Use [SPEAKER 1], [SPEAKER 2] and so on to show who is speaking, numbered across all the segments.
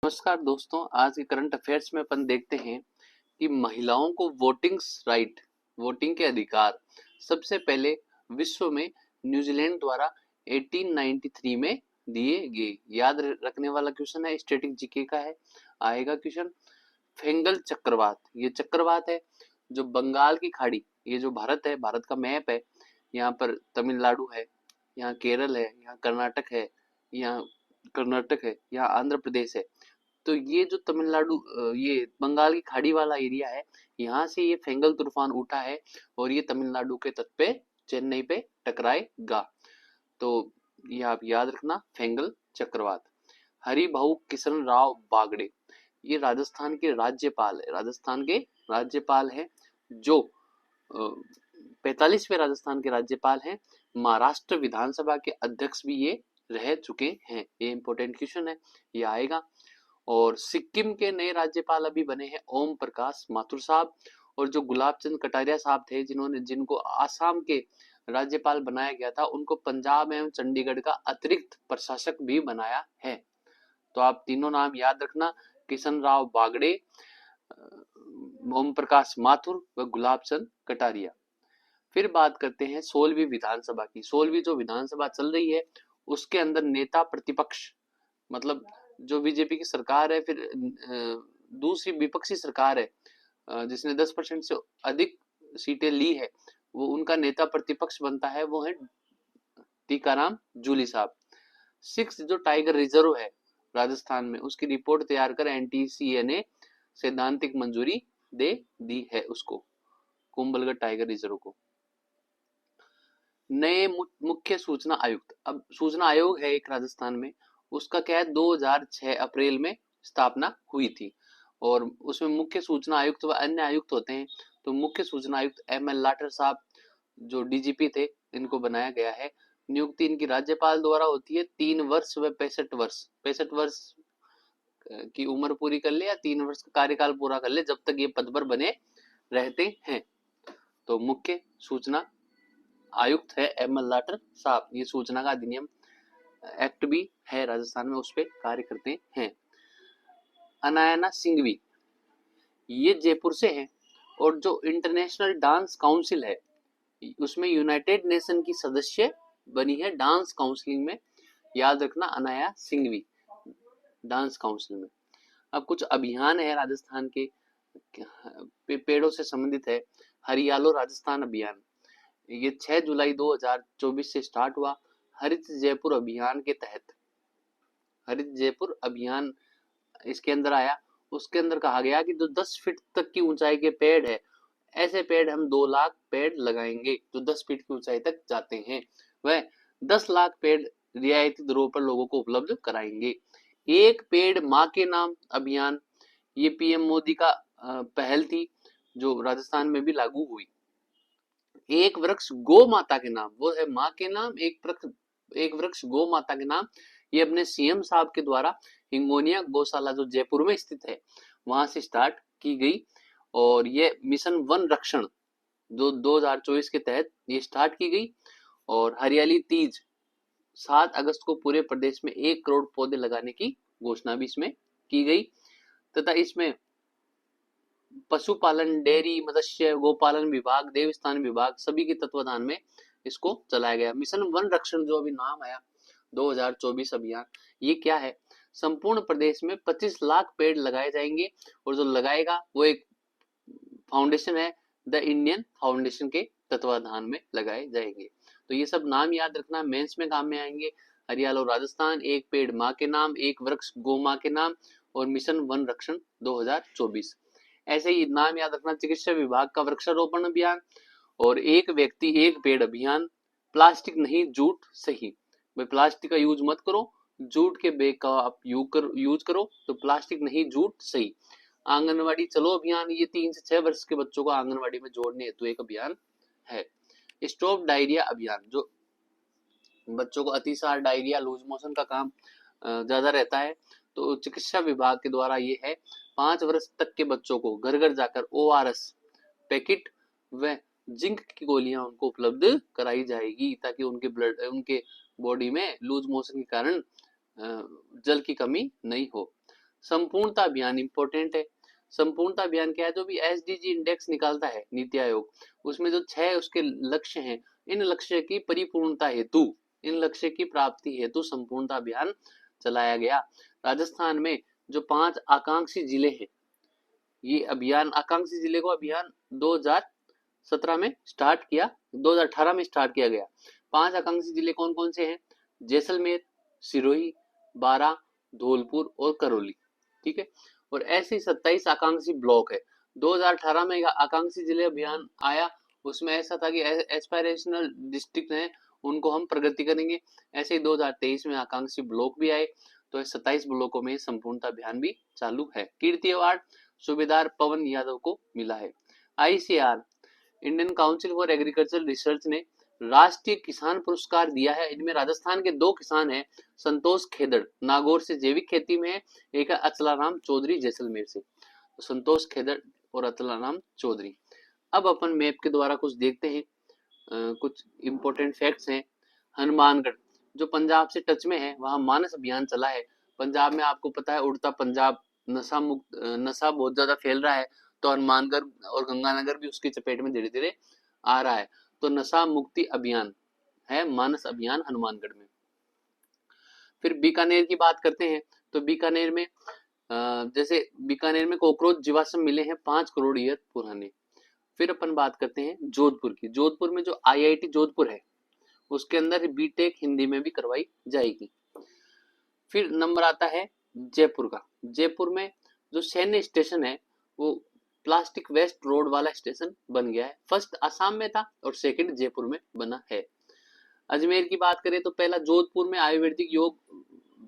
[SPEAKER 1] नमस्कार दोस्तों, आज के करंट अफेयर्स में अपन देखते हैं कि महिलाओं को वोटिंग के अधिकार सबसे पहले विश्व में न्यूजीलैंड द्वारा 1893 में दिए गए। याद रखने वाला क्वेश्चन है, स्टैटिक जीके का है। आएगा क्वेश्चन फेंगल चक्रवात। ये चक्रवात है जो बंगाल की खाड़ी, ये जो भारत है, भारत का मैप है, यहाँ पर तमिलनाडु है, यहाँ केरल है, यहाँ कर्नाटक है, यहाँ आंध्र प्रदेश है। तो ये जो ये बंगाल की खाड़ी वाला एरिया है, यहाँ से ये फेंगल तूफान उठा है और ये तमिलनाडु के तट पे चेन्नई पे टकराएगा। तो ये आप याद रखना, फेंगल चक्रवात। हरिभाऊ किशन राव बागड़े, ये राजस्थान के राज्यपाल है जो 45वें राजस्थान के राज्यपाल हैं। महाराष्ट्र विधानसभा के अध्यक्ष भी ये रह चुके हैं। ये इंपॉर्टेंट क्वेश्चन है, ये आएगा। और सिक्किम के नए राज्यपाल अभी बने हैं ओम प्रकाश माथुर साहब, और जो गुलाब चंद कटारिया साहब थे जिनको आसाम के राज्यपाल बनाया गया था, उनको पंजाब एवं चंडीगढ़ का अतिरिक्त प्रशासक भी बनाया है। तो आप तीनों नाम याद रखना, किशन राव बागड़े, ओम प्रकाश माथुर व गुलाब चंद कटारिया। फिर बात करते हैं 16वीं विधानसभा की। 16वीं जो विधानसभा चल रही है, उसके अंदर नेता प्रतिपक्ष, मतलब जो बीजेपी की सरकार है, फिर दूसरी विपक्षी सरकार है जिसने 10% से अधिक सीटें ली है, वो उनका नेता प्रतिपक्ष बनता है, वो है टीकाराम जूली साहब। 6 जो टाइगर रिजर्व है राजस्थान में, उसकी रिपोर्ट तैयार कर एनटीसीए ने सैद्धांतिक मंजूरी दे दी है उसको, कुंभलगढ़ टाइगर रिजर्व को। नए मुख्य सूचना आयुक्त, अब सूचना आयोग है एक राजस्थान में, उसका क्या है 2006 अप्रैल में स्थापना हुई थी, और उसमें मुख्य सूचना आयुक्त व अन्य आयुक्त होते हैं। तो मुख्य सूचना आयुक्त एमएल लाठर साहब जो डीजीपी थे, इनको बनाया गया है। नियुक्ति इनकी राज्यपाल द्वारा होती है। 3 वर्ष व 65 वर्ष की उम्र पूरी कर ले या 3 वर्ष का कार्यकाल पूरा कर ले, जब तक ये पद पर बने रहते हैं। तो मुख्य सूचना आयुक्त है एमएल लाठर साहब। ये सूचना का अधिनियम एक्ट भी है राजस्थान में, उस पर कार्य करते हैं। अनायना सिंघवी, ये जयपुर से है, और जो इंटरनेशनल डांस काउंसिल है, उसमें यूनाइटेड नेशन की सदस्य बनी है डांस काउंसिल में। याद रखना, अनाया सिंघवी डांस काउंसिल में। अब कुछ अभियान है राजस्थान के, पेड़ों से संबंधित है। हरियालो राजस्थान अभियान, ये 6 जुलाई 2024 से स्टार्ट हुआ। हरित जयपुर अभियान के तहत, हरित जयपुर अभियान इसके अंदर आया। उसके अंदर कहा गया कि जो 10 फीट तक की ऊंचाई के पेड़ है, ऐसे पेड़ हम 2 लाख पेड़ लगाएंगे जो 10 फीट की ऊंचाई तक जाते हैं। वह 10 लाख पेड़ रियायती दरों पर लोगों को उपलब्ध कराएंगे। एक पेड़ माँ के नाम अभियान, ये पीएम मोदी का पहल थी, जो राजस्थान में भी लागू हुई। एक वृक्ष गौ माता के नाम, वो है माँ के नाम, एक वृक्ष गौ माता के नाम, ये अपने सीएम साहब के द्वारा हिंगोनिया गौशाला जो जयपुर में स्थित है, वहां से स्टार्ट की गई। और ये मिशन वन रक्षण जो 2024 के तहत ये स्टार्ट की गई। और हरियाली तीज 7 अगस्त को पूरे प्रदेश में 1 करोड़ पौधे लगाने की घोषणा भी इसमें की गई। तथा इसमें पशुपालन, डेयरी, मत्स्य, गोपालन विभाग, देवस्थान विभाग सभी के तत्वाधान में इसको चलाया गया। मिशन वन रक्षण जो अभी नाम आया 2024 अभियान, ये क्या है, संपूर्ण प्रदेश में 25 लाख पेड़ लगाए जाएंगे, और जो लगाएगा वो एक फाउंडेशन है, द इंडियन फाउंडेशन के तत्वाधान में लगाए जाएंगे। तो ये सब नाम याद रखना, मेंस में काम में आएंगे। हरियालो राजस्थान, एक पेड़ माँ के नाम, एक वृक्ष गौ माँ के नाम, और मिशन वन रक्षण 2024। ऐसे ही नाम याद रखना, चिकित्सा विभाग का वृक्षारोपण अभियान, और एक व्यक्ति एक पेड़ अभियान। प्लास्टिक नहीं जूट सही, भाई प्लास्टिक का यूज मत करो, जूट के बैग का आप यूज करो, तो प्लास्टिक नहीं जूट सही। आंगनवाड़ी चलो अभियान, ये 3 से 6 वर्ष के बच्चों को आंगनवाड़ी में जोड़ने हेतु एक अभियान है। स्टॉप डायरिया अभियान, जो बच्चों को अतिसार, डायरिया, लूज मोशन का काम ज्यादा रहता है, तो चिकित्सा विभाग के द्वारा ये है 5 वर्ष तक के बच्चों को घर घर जाकर ORS पैकेट व जिंक की गोलियां उनको उपलब्ध कराई जाएगी, ताकि उनके बॉडी में लूज मोशन के कारण जल की कमी नहीं हो। संपूर्णता अभियान इंपॉर्टेंट है। संपूर्णता अभियान क्या है? जो भी एसडीजी इंडेक्स निकालता है नीति आयोग, उसमें जो 6 उसके लक्ष्य हैं, इन लक्ष्य की परिपूर्णता हेतु, इन लक्ष्य की प्राप्ति हेतु संपूर्णता अभियान चलाया गया। राजस्थान में जो 5 आकांक्षी जिले हैं, ये अभियान, आकांक्षी जिले को अभियान 2017 में स्टार्ट किया, 2018 में स्टार्ट किया गया। 5 आकांक्षी जिले कौन कौन से हैं? जैसलमेर, सिरोही, बारां, धौलपुर और करौली। ठीक है। और ऐसे 27 आकांक्षी ब्लॉक है। 2018 में आकांक्षी जिले अभियान आया, उसमें ऐसा था कि एस्पायरेशनल डिस्ट्रिक्ट हैं, उनको हम प्रगति करेंगे। ऐसे ही 2023 में आकांक्षी ब्लॉक भी आए, तो 27 ब्लॉकों में संपूर्णता अभियान भी चालू है। कीर्ति अवार्ड सूबेदार पवन यादव को मिला है। ICR, Indian council for agricultural research ने राष्ट्रीय किसान पुरस्कार दिया है। इनमें राजस्थान के 2 किसान हैं, संतोष खेदड़ नागौर से जैविक खेती में है, एक है अचलाराम चौधरी जैसलमेर से। तो संतोष खेदड़ और अचलाराम चौधरी। अब अपन मैप के द्वारा कुछ देखते हैं, कुछ इंपॉर्टेंट फैक्ट्स हैं। हनुमानगढ़ जो पंजाब से टच में है, वहां मानस अभियान चला है। पंजाब में आपको पता है उड़ता पंजाब, नशा मुक्त, नशा बहुत ज्यादा फैल रहा है, तो हनुमानगढ़ और गंगानगर भी उसकी चपेट में धीरे धीरे आ रहा है। तो नशा मुक्ति अभियान है मानस अभियान हनुमानगढ़ में। फिर बीकानेर की बात करते हैं, तो बीकानेर में जैसे बीकानेर में कॉकरोच जीवाश्म मिले हैं 5 करोड़ ईयर पुराने। फिर अपन बात करते हैं जोधपुर की। जोधपुर में जो आईआईटी जोधपुर है, उसके अंदर बीटेक हिंदी में भी करवाई जाएगी। फिर नंबर आता है जयपुर का। जयपुर में जो सैन्य स्टेशन है, वो प्लास्टिक वेस्ट रोड वाला स्टेशन बन गया है। फर्स्ट असम में था और सेकंड जयपुर में बना है। अजमेर की बात करें तो पहला जोधपुर में आयुर्वेदिक योग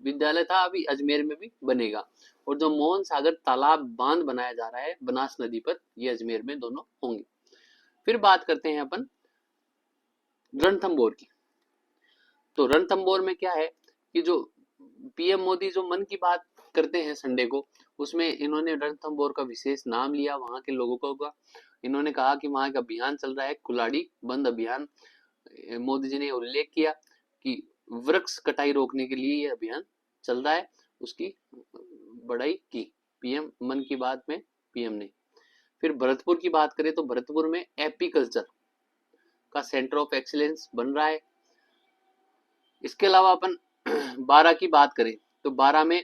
[SPEAKER 1] विद्यालय था, अभी अजमेर में भी बनेगा। और जो मोहन सागर तालाब बांध बनाया जा रहा है बनास नदी पर, ये अजमेर में दोनों होंगे। फिर बात करते हैं अपन रणथंभौर की। तो रणथंभौर में क्या है कि जो पीएम मोदी जो मन की बात करते हैं संडे को, उसमें इन्होंने रणथंभौर का विशेष नाम लिया वहां के लोगों का। इन्होंने कहा कि वहां एक अभियान चल रहा है कुलाड़ी बंद अभियान। मोदी जी ने उल्लेख किया कि वृक्ष कटाई रोकने के लिए ये अभियान चल रहा है, उसकी बढ़ाई की पीएम मन की बात में पीएम ने। फिर भरतपुर की बात करें तो भरतपुर में एपीकल्चर का सेंटर ऑफ एक्सीलेंस बन रहा है। इसके अलावा अपन 12 की बात करें तो 12 में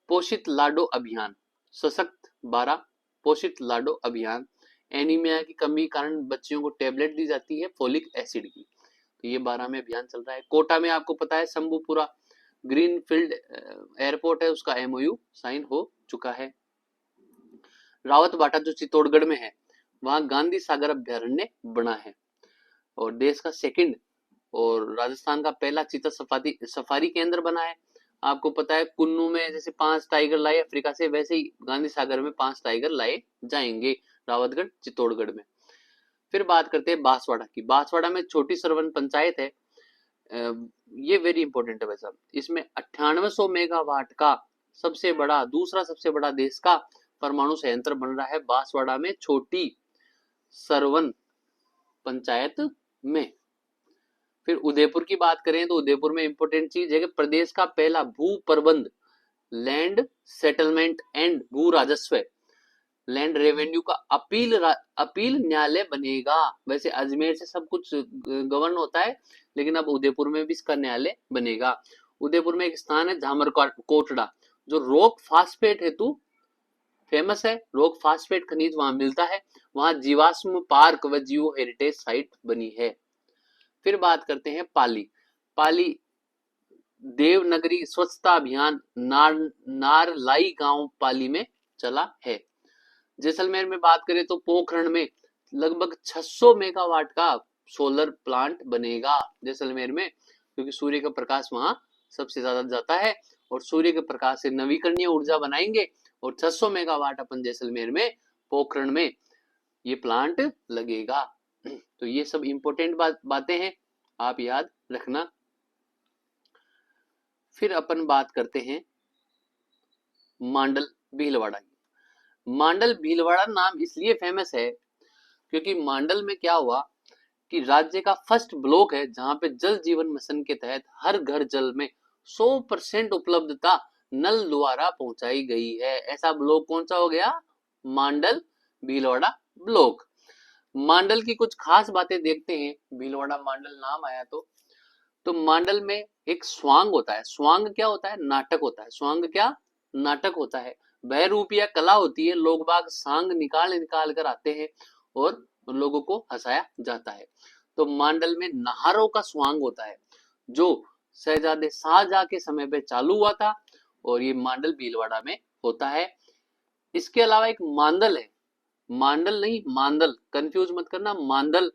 [SPEAKER 1] पोषित लाडो अभियान, सशक्त 12 पोषित लाडो अभियान। एनीमिया की कमी कारण बच्चियों को टेबलेट दी जाती है फोलिक एसिड की, तो ये 12 में अभियान चल रहा है। कोटा में आपको पता है शंभूपुरा ग्रीनफील्ड एयरपोर्ट है, उसका एमओयू साइन हो चुका है। रावत बाटा जो चित्तौड़गढ़ में है, वहां गांधी सागर अभ्यारण्य बना है और देश का सेकंड और राजस्थान का पहला चीता सफारी केंद्र बना है। आपको पता है कुन्नू में जैसे 5 टाइगर लाए अफ्रीका से, वैसे ही गांधी सागर में 5 टाइगर लाए जाएंगे रावतगढ़ चित्तौड़गढ़ में। फिर बात करते हैं बांसवाड़ा की। बांसवाड़ा में छोटी सरवन पंचायत है, ये वेरी इंपॉर्टेंट है भाई साहब। इसमें 9800 मेगावाट का सबसे बड़ा, दूसरा सबसे बड़ा देश का परमाणु संयंत्र बन रहा है बांसवाड़ा में छोटी सरवन पंचायत में। फिर उदयपुर की बात करें तो उदयपुर में इंपॉर्टेंट चीज है कि प्रदेश का पहला भू प्रबंध लैंड सेटलमेंट एंड भू राजस्व लैंड रेवेन्यू का अपील न्यायालय बनेगा। वैसे अजमेर से सब कुछ गवर्न होता है, लेकिन अब उदयपुर में भी इसका न्यायालय बनेगा। उदयपुर में एक स्थान है झामर कोटड़ा, जो रॉक फास्फेट हेतु फेमस है। रॉक फास्फेट खनिज वहां मिलता है। वहां जीवाश्म पार्क व जियो हेरिटेज साइट बनी है। फिर बात करते हैं पाली। पाली देवनगरी स्वच्छता अभियान नारलाई गांव पाली में चला है। जैसलमेर में बात करें तो पोखरण में लगभग 600 मेगावाट का सोलर प्लांट बनेगा जैसलमेर में, क्योंकि सूर्य का प्रकाश वहां सबसे ज्यादा जाता है और सूर्य के प्रकाश से नवीकरणीय ऊर्जा बनाएंगे और 600 मेगावाट अपन जैसलमेर में पोखरण में ये प्लांट लगेगा। तो ये सब इंपॉर्टेंट बातें हैं, आप याद रखना। फिर अपन बात करते हैं मांडल भीलवाड़ा की। मांडल भीलवाड़ा नाम इसलिए फेमस है क्योंकि मांडल में क्या हुआ कि राज्य का फर्स्ट ब्लॉक है जहां पे जल जीवन मिशन के तहत हर घर जल में 100% उपलब्धता नल द्वारा पहुंचाई गई है। ऐसा ब्लॉक कौन सा हो गया? मांडल भीलवाड़ा ब्लॉक। मांडल की कुछ खास बातें देखते हैं। भीलवाड़ा मांडल नाम आया तो मांडल में एक स्वांग होता है। स्वांग क्या होता है? नाटक होता है। स्वांग क्या? नाटक होता है। बहरूप या कला होती है। लोग बाग सांग निकाल निकाल कर आते हैं और लोगों को हंसाया जाता है। तो मांडल में नाहरों का स्वांग होता है जो शहजादे शाहजहां के समय पे चालू हुआ था और ये मांडल भीलवाड़ा में होता है। इसके अलावा एक मांदल है। मांडल नहीं, मांदल, कंफ्यूज मत करना। मांदल,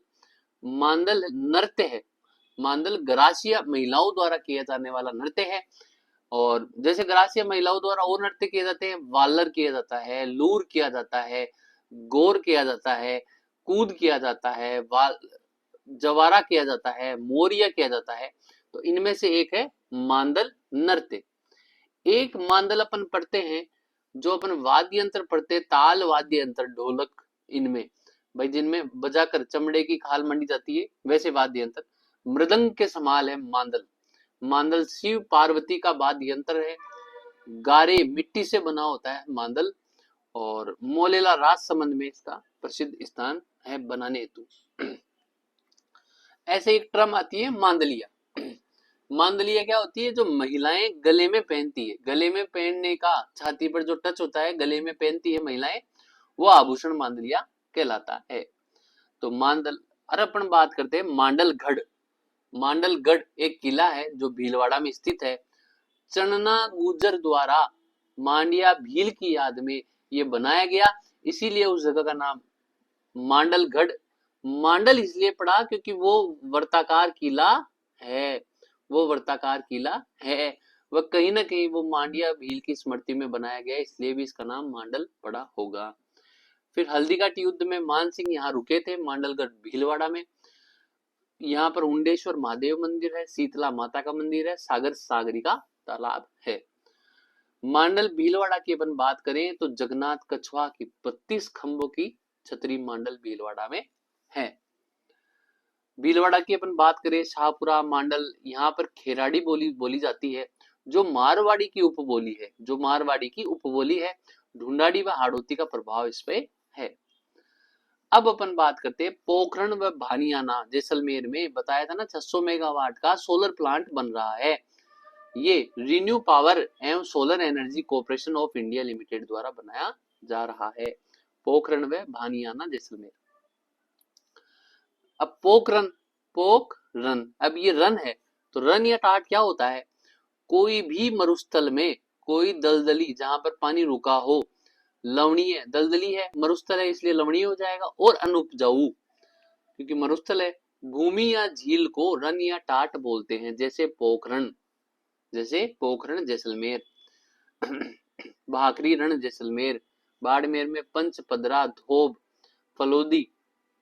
[SPEAKER 1] मांदल नृत्य है। मांदल गरासिया महिलाओं द्वारा किया जाने वाला नृत्य है। और जैसे गरासिया महिलाओं द्वारा और नृत्य किए जाते हैं, वालर किया जाता है, लूर किया जाता है, गौर किया जाता है, कूद किया जाता है, जवारा किया जाता है, मोरिया किया जाता है। तो इनमें से एक है मांदल नृत्य। एक मांदल अपन पढ़ते हैं जो अपन वाद्य यंत्र पढ़ते हैं, ताल वाद्य यंत्र, ढोलक, इनमें भाई जिनमें बजाकर चमड़े की खाल मंडी जाती है वैसे वाद्य यंत्र। मृदंग के समान है मांदल। मांदल शिव पार्वती का वाद्य यंत्र है। गारे मिट्टी से बना होता है मांदल। और मोलेला राजसमंद में इसका प्रसिद्ध स्थान है बनाने हेतु। ऐसे एक टर्म आती है मांदलिया। मांदलिया क्या होती है? जो महिलाएं गले में पहनती है, गले में पहनने का, छाती पर जो टच होता है गले में पहनती है महिलाएं, वो आभूषण मांदलिया कहलाता है। तो मांडल। और अपन बात करते हैं मांडलगढ़। मांडलगढ़ एक किला है जो भीलवाड़ा में स्थित है। चन्ना गुर्जर द्वारा मांडिया भील की याद में ये बनाया गया, इसीलिए उस जगह का नाम मांडलगढ़। मांडल इसलिए पड़ा क्योंकि वो वर्ताकार किला है। वो वर्ताकार किला है। वह कहीं ना कहीं वो मांडिया भील की स्मृति में बनाया गया, इसलिए भी इसका नाम मांडल पड़ा होगा। फिर हल्दीघाटी युद्ध में मान सिंह यहाँ रुके थे मांडलगढ़ भीलवाड़ा में। यहाँ पर उंडेश्वर महादेव मंदिर है, शीतला माता का मंदिर है, सागर सागरिका तालाब है। मांडल भीलवाड़ा की अपन बात करें तो जगन्नाथ कछवा की 32 खंभों की छतरी मांडल भीलवाड़ा में है। भीलवाड़ा की अपन बात करें, शाहपुरा मांडल, यहाँ पर खेराड़ी बोली बोली जाती है जो मारवाड़ी की उपबोली है। जो मारवाड़ी की उपबोली है। ढूंढाड़ी व हाड़ौती का प्रभाव इस पे है। अब अपन बात करते हैं पोखरण व भानियाना। जैसलमेर में बताया था ना 600 मेगावाट का सोलर प्लांट बन रहा है। ये रिन्यू पावर एवं solar energy corporation of India limited द्वारा बनाया जा रहा है। पोखरण व भानियाना जैसलमेर। अब पोखरण, पोखरण, अब ये रन है तो रन या टाट क्या होता है? कोई भी मरुस्थल में कोई दलदली जहां पर पानी रुका हो, लवणीय, दलदली है, मरुस्थल है इसलिए लवणीय हो जाएगा, और अनुपजाऊ क्योंकि मरुस्थल है। भूमि या झील को रन या टाट बोलते हैं, जैसे पोखरण, जैसे पोखरण जैसलमेर, भाखरी रण जैसलमेर, बाड़मेर में पंचपदरा, धोब, फलोदी,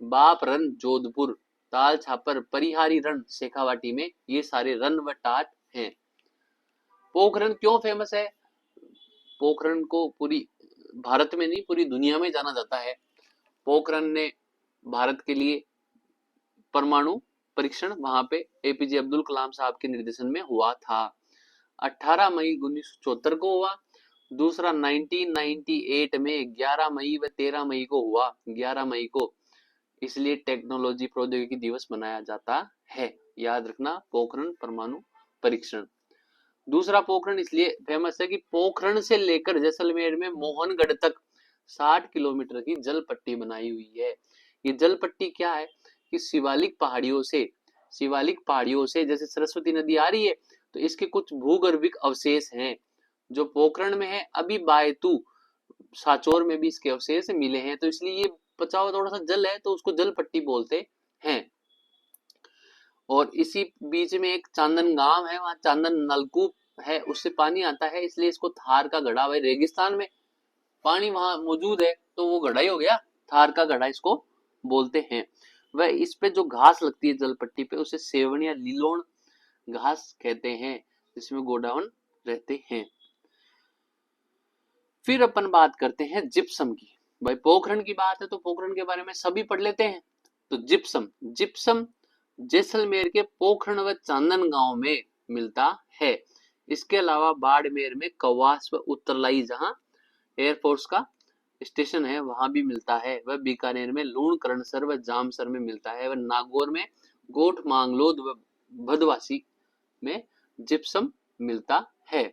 [SPEAKER 1] बाप रन जोधपुर, ताल छापर, परिहारी रण शेखावाटी में, ये सारे रन व टाट हैं। पोखरण क्यों फेमस है? पोखरण को पूरी भारत में नहीं पूरी दुनिया में जाना जाता है। पोखरण ने भारत के लिए परमाणु परीक्षण वहां पे एपीजे अब्दुल कलाम साहब के निर्देशन में हुआ था। 18 मई 1974 को हुआ। दूसरा 1998 में 11 मई व 13 मई को हुआ। 11 मई को, इसलिए टेक्नोलॉजी प्रौद्योगिकी दिवस मनाया जाता है। याद रखना, पोखरण परमाणु परीक्षण। दूसरा पोखरण इसलिए फेमस है कि पोखरण से लेकर जैसलमेर में मोहनगढ़ तक 60 किलोमीटर की जल पट्टी बनाई हुई है। ये जल पट्टी क्या है कि शिवालिक पहाड़ियों से जैसे सरस्वती नदी आ रही है तो इसके कुछ भूगर्भिक अवशेष हैं जो पोखरण में है। अभी बायतू साचोर में भी इसके अवशेष मिले हैं, तो इसलिए ये बचा हुआ थोड़ा सा जल है तो उसको जल पट्टी बोलते हैं। और इसी बीच में एक चांदन गांव है, वहां चांदन नलकूप है, उससे पानी आता है, इसलिए इसको थार का घड़ा, भाई रेगिस्तान में पानी वहां मौजूद है तो वो घड़ा ही हो गया, थार का घड़ा इसको बोलते हैं। वह इस पे जो घास लगती है जल पट्टी पे उसे सेवण या लीलोण घास कहते हैं, जिसमें गोडाउन रहते हैं। फिर अपन बात करते हैं जिप्सम की। भाई पोखरण की बात है तो पोखरण के बारे में सभी पढ़ लेते हैं। तो जिप्सम, जिप्सम जैसलमेर के पोखरण व चांदन गांव में मिलता है। इसके अलावा बाड़मेर में कवास व उत्तरलाई जहां एयरफोर्स का स्टेशन है वहां भी मिलता है। वह बीकानेर में लूणकरणसर व जामसर में मिलता है। वह नागौर में गोठ मांगलोद व भदवासी में जिप्सम मिलता है।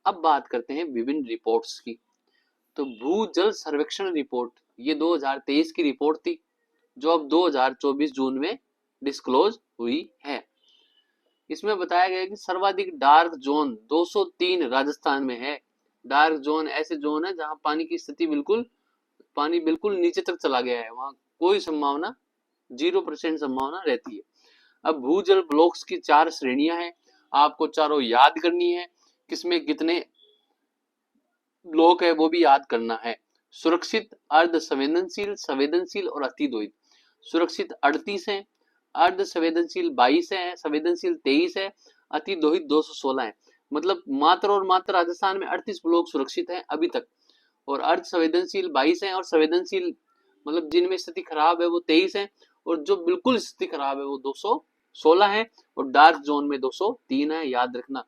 [SPEAKER 1] अब बात करते हैं विभिन्न रिपोर्ट्स की। तो भूजल सर्वेक्षण रिपोर्ट ये 2023 की रिपोर्ट थी जो अब 2024 जून में डिस्क्लोज हुई है। इसमें बताया गया कि सर्वाधिक डार्क जोन 203 राजस्थान में है। डार्क जोन ऐसे जोन है जहां पानी की स्थिति पानी बिल्कुल नीचे तक चला गया है, वहां कोई संभावना 0% संभावना रहती है। अब भूजल ब्लॉक्स की 4 श्रेणियां हैं, आपको चारों याद करनी है, किसमें कितने ब्लॉक है वो भी याद करना है। सुरक्षित, अर्ध संवेदनशील, संवेदनशील और अतिदोहित। सुरक्षित 38 है, अर्ध संवेदनशील 22 है, संवेदनशील 23 है, अतिदोहित 216 है। मतलब मात्र और मात्र राजस्थान में 38 ब्लॉक सुरक्षित हैं अभी तक, और अर्ध संवेदनशील 22 है, और संवेदनशील मतलब जिनमें स्थिति खराब है वो 23 है, और जो बिल्कुल स्थिति खराब है वो 216 है, और डार्क जोन में 203 है। याद रखना,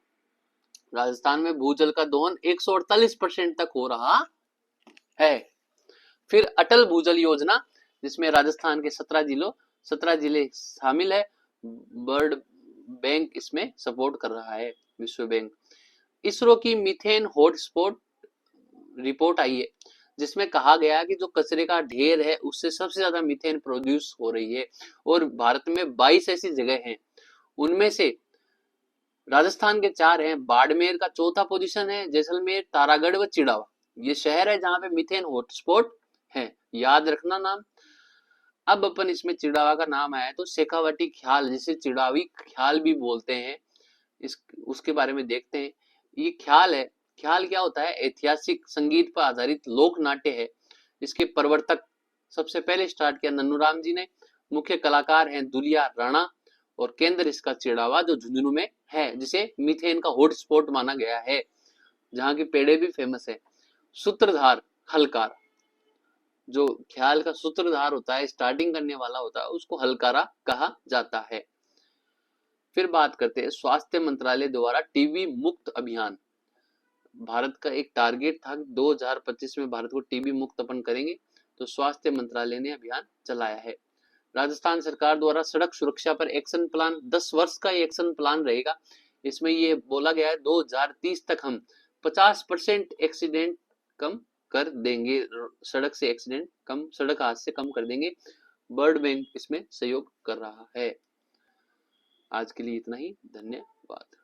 [SPEAKER 1] राजस्थान में भूजल का दोहन 148% तक हो रहा है। फिर अटल भूजल योजना, जिसमें राजस्थान के 17 जिले शामिल है। वर्ल्ड बैंक इसमें सपोर्ट कर रहा है, विश्व बैंक। इसरो की मीथेन हॉटस्पॉट रिपोर्ट आई है, जिसमें कहा गया कि जो कचरे का ढेर है उससे सबसे ज्यादा मीथेन प्रोड्यूस हो रही है, और भारत में 22 ऐसी जगह हैं, उनमें से राजस्थान के 4 हैं। बाड़मेर का चौथा पोजीशन है, जैसलमेर, तारागढ़ व चिड़ावा ये शहर है जहां पे मीथेन हॉटस्पॉट है, याद रखना नाम। अब अपन इसमें चिड़ावा का नाम आया तो शेखावटी ख्याल, जिसे चिड़ावी ख्याल भी बोलते हैं, इस उसके बारे में देखते हैं। ये ख्याल है, ख्याल क्या होता है? ऐतिहासिक संगीत पर आधारित लोक नाट्य है। इसके प्रवर्तक सबसे पहले स्टार्ट किया नन्नूराम जी ने। मुख्य कलाकार हैं दुलिया राणा, और केंद्र इसका चिड़ावा जो झुंझुनू में है, जिसे मीथेन का हॉटस्पॉट माना गया है, जहां की पेड़े भी फेमस है। सूत्रधार हलकार, जो ख्याल का सूत्रधार होता है, स्टार्टिंग करने वाला होता है, उसको हलकारा कहा जाता है। फिर बात करते हैं स्वास्थ्य मंत्रालय द्वारा टीबी मुक्त अभियान। भारत का एक टारगेट था 2025 में भारत को टीबी मुक्त अपन करेंगे, तो स्वास्थ्य मंत्रालय ने अभियान चलाया है। राजस्थान सरकार द्वारा सड़क सुरक्षा पर एक्शन प्लान 10 वर्ष का एक्शन प्लान रहेगा। इसमें ये बोला गया है 2030 तक हम 50% एक्सीडेंट कम कर देंगे, सड़क से एक्सीडेंट कम, सड़क हादसे कम कर देंगे। वर्ल्ड बैंक इसमें सहयोग कर रहा है। आज के लिए इतना ही, धन्यवाद।